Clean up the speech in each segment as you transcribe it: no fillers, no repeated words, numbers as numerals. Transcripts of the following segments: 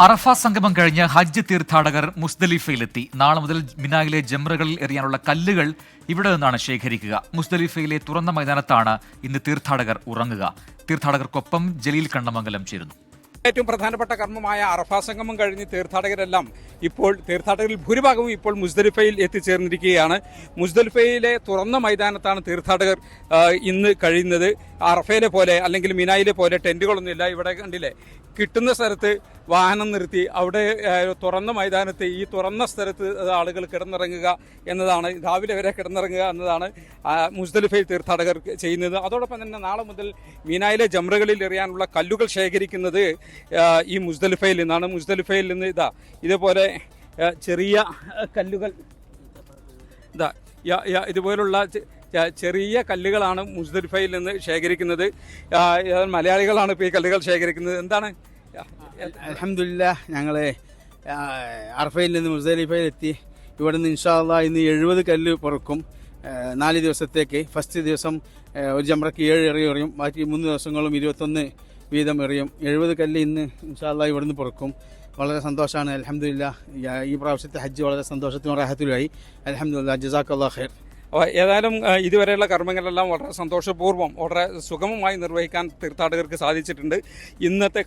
അറഫ സംഗമം കഴിഞ്ഞ് ഹജ്ജ് തീർത്ഥാടകർ മുസ്ദലിഫയിലെത്തി. നാളെ മുതൽ മിനായിലെ ജംറകളിൽ എറിയാനുള്ള കല്ലുകൾ ഇവിടെ നിന്നാണ് ശേഖരിക്കുക. മുസ്ദലിഫയിലെ തുറന്ന മൈതാനത്താണ് ഇന്ന് തീർത്ഥാടകർ ഉറങ്ങുക. തീർത്ഥാടകർക്കൊപ്പം ജലീൽ കണ്ണമംഗലം ചേരുന്നു. ഏറ്റവും പ്രധാനപ്പെട്ട കർമ്മമായ അറഫ സംഗമം കഴിഞ്ഞ് തീർത്ഥാടകരിൽ ഭൂരിഭാഗവും ഇപ്പോൾ മുസ്ദലിഫയിൽ എത്തിച്ചേർന്നിരിക്കുകയാണ്. മുസ്ദലിഫയിലെ തുറന്ന മൈതാനത്താണ് തീർത്ഥാടകർ ഇന്ന് കഴിയുന്നത്. അറഫയിലെ പോലെ അല്ലെങ്കിൽ മിനായിലെ പോലെ ടെന്റുകളൊന്നുമില്ല. ഇവിടെ കണ്ടില്ലേ, കിട്ടുന്ന സ്ഥലത്ത് വാഹനം നിർത്തി അവിടെ തുറന്ന മൈതാനത്ത് ഈ തുറന്ന സ്ഥലത്ത് ആളുകൾ കിടന്നിറങ്ങുക എന്നതാണ്, രാവിലെ വരെ കിടന്നിറങ്ങുക എന്നതാണ് മുസ്ദലിഫയിൽ തീർത്ഥാടകർ ചെയ്യുന്നത്. അതോടൊപ്പം തന്നെ നാളെ മുതൽ മിനായിലെ ജംറകളിൽ എറിയാനുള്ള കല്ലുകൾ ശേഖരിക്കുന്നത് ഈ മുസ്ദലിഫയിൽ നിന്നാണ്. മുസ്ദലിഫയിൽ നിന്ന് ഇതേപോലെ ചെറിയ കല്ലുകൾ ഇതുപോലുള്ള ചെറിയ കല്ലുകളാണ് മുസ്ദലിഫയിൽ നിന്ന് ശേഖരിക്കുന്നത്. മലയാളികളാണ് ഇപ്പോൾ ഈ കല്ലുകൾ ശേഖരിക്കുന്നത്. എന്താണ്? അൽഹംദുലില്ലാഹ്, ഞങ്ങൾ അറഫയിൽ നിന്ന് മുസ്ദലിഫയിൽ എത്തി. ഇവിടെ നിന്ന് ഇൻഷാ അല്ലാഹ് ഇന്ന് 70 കല്ല് പുറക്കും 4 ദിവസത്തേക്ക്. ഫസ്റ്റ് ദിവസം ഒരു ജംറയ്ക്ക് 7 എറിയും, ബാക്കി 3 ദിവസങ്ങളും 21 വീതം എറിയും. 70 കല്ല് ഇന്ന് ഇൻഷാ അല്ലാഹ് ഇവിടുന്ന് പുറക്കും. വളരെ സന്തോഷമാണ്. അൽഹംദുലില്ലാഹ്, ഈ പ്രാവശ്യത്തെ ഹജ്ജ് വളരെ സന്തോഷത്തിനും റാഹത്തിലുമായി. അൽഹംദുലില്ലാഹ്, ജസാക്കല്ലാഹ് ഖൈർ. ഏതായാലും ഇതുവരെയുള്ള കർമ്മങ്ങളെല്ലാം വളരെ സന്തോഷപൂർവ്വം വളരെ സുഗമമായി നിർവഹിക്കാൻ തീർത്ഥാടകർക്ക് സാധിച്ചിട്ടുണ്ട്. ഇന്നത്തെ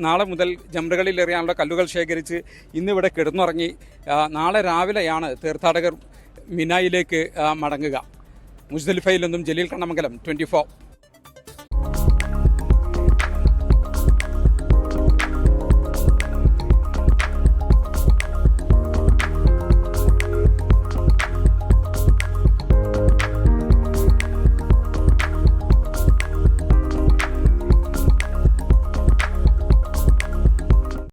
നാളെ മുതൽ ജംറകളിൽ എറിയാനുള്ള കല്ലുകൾ ശേഖരിച്ച് ഇന്നിവിടെ കിടന്നുറങ്ങി നാളെ രാവിലെയാണ് തീർത്ഥാടകർ മിനായിലേക്ക് മടങ്ങുക. മുസ്ദലിഫയിൽ നിന്നും ജലീൽ കണ്ണമംഗലം, 24.